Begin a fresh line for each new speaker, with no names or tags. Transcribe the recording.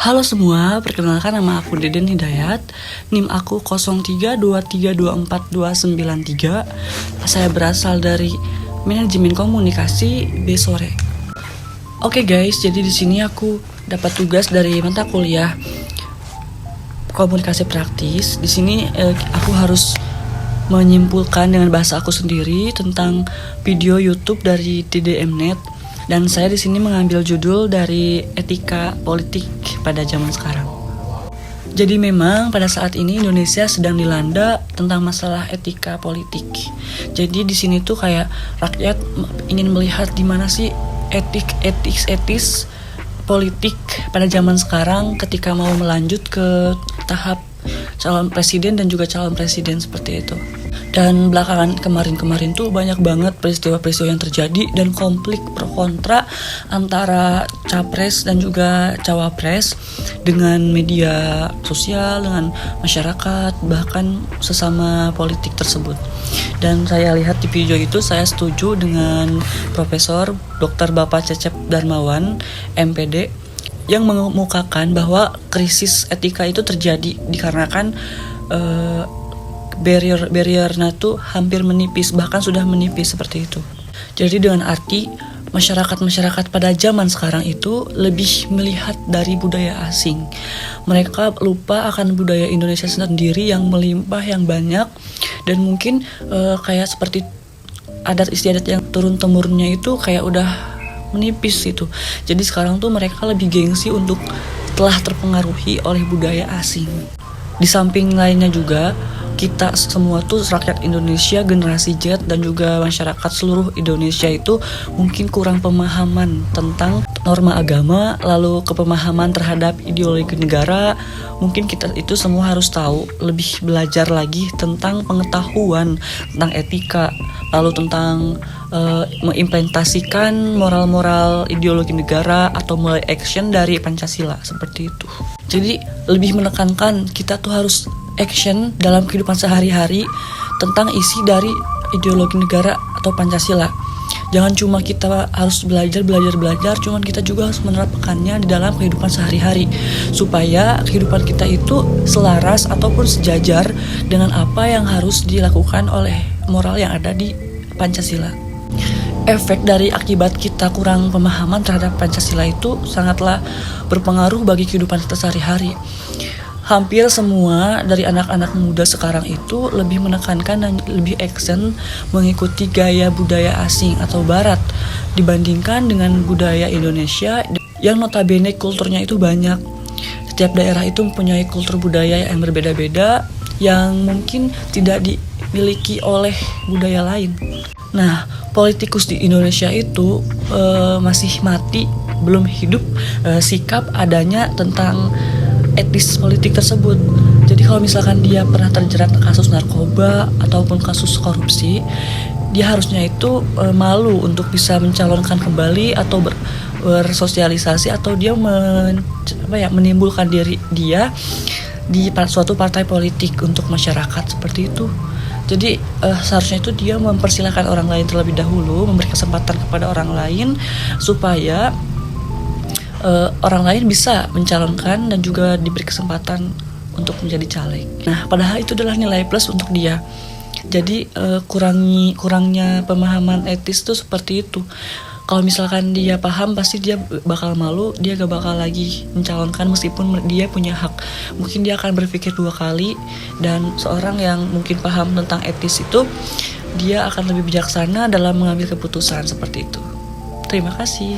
Halo semua, perkenalkan nama aku Deden Hidayat. NIM aku 0323242293. Saya berasal dari Manajemen Komunikasi B Sore. Oke guys, jadi di sini aku dapat tugas dari mata kuliah Komunikasi Praktis. Di sini aku harus menyimpulkan dengan bahasa aku sendiri tentang video YouTube dari DDMnet. Dan saya di sini mengambil judul dari etika politik pada zaman sekarang. Jadi memang pada saat ini Indonesia sedang dilanda tentang masalah etika politik. Jadi di sini tuh kayak rakyat ingin melihat di mana sih etis politik pada zaman sekarang ketika mau melanjut ke tahap calon presiden dan juga calon presiden seperti itu. Dan belakangan kemarin tuh banyak banget peristiwa-peristiwa yang terjadi dan konflik pro kontra antara capres dan juga cawapres dengan media sosial, dengan masyarakat, bahkan sesama politik tersebut. Dan saya lihat di video itu saya setuju dengan Profesor Dr. Bapak Cecep Darmawan, MPD, yang mengemukakan bahwa krisis etika itu terjadi dikarenakan barrier-nya tuh hampir menipis, bahkan sudah menipis seperti itu. Jadi dengan arti masyarakat pada zaman sekarang itu lebih melihat dari budaya asing. Mereka lupa akan budaya Indonesia sendiri yang melimpah, yang banyak, dan mungkin kayak seperti adat istiadat yang turun-temurunnya itu kayak udah menipis gitu. Jadi sekarang tuh mereka lebih gengsi untuk telah terpengaruhi oleh budaya asing. Di samping lainnya juga, kita semua tuh rakyat Indonesia, generasi Z dan juga masyarakat seluruh Indonesia itu mungkin kurang pemahaman tentang norma agama, lalu kepemahaman terhadap ideologi negara. Mungkin kita itu semua harus tahu, lebih belajar lagi tentang pengetahuan tentang etika, lalu tentang mengimplementasikan moral-moral ideologi negara atau mulai action dari Pancasila seperti itu. Jadi lebih menekankan kita tuh harus action dalam kehidupan sehari-hari tentang isi dari ideologi negara atau Pancasila. Jangan cuma kita harus belajar, cuman kita juga harus menerapkannya di dalam kehidupan sehari-hari supaya kehidupan kita itu selaras ataupun sejajar dengan apa yang harus dilakukan oleh moral yang ada di Pancasila. Efek dari akibat kita kurang pemahaman terhadap Pancasila itu sangatlah berpengaruh bagi kehidupan kita sehari-hari. Hampir semua dari anak-anak muda sekarang itu lebih menekankan dan lebih action mengikuti gaya budaya asing atau barat dibandingkan dengan budaya Indonesia yang notabene kulturnya itu banyak. Setiap daerah itu mempunyai kultur budaya yang berbeda-beda yang mungkin tidak dimiliki oleh budaya lain. Nah, politikus di Indonesia itu masih mati, belum hidup sikap adanya tentang etis politik tersebut. Jadi kalau misalkan dia pernah terjerat kasus narkoba ataupun kasus korupsi, dia harusnya itu malu untuk bisa mencalonkan kembali atau bersosialisasi atau dia menimbulkan diri dia di suatu partai politik untuk masyarakat seperti itu. Jadi seharusnya itu dia mempersilahkan orang lain terlebih dahulu, memberi kesempatan kepada orang lain supaya orang lain bisa mencalonkan dan juga diberi kesempatan untuk menjadi caleg. Nah, padahal itu adalah nilai plus untuk dia. Jadi kurangnya pemahaman etis itu seperti itu. Kalau misalkan dia paham, pasti dia bakal malu, dia gak bakal lagi mencalonkan meskipun dia punya hak. Mungkin dia akan berpikir 2 kali, dan seorang yang mungkin paham tentang etis itu, dia akan lebih bijaksana dalam mengambil keputusan seperti itu. Terima kasih.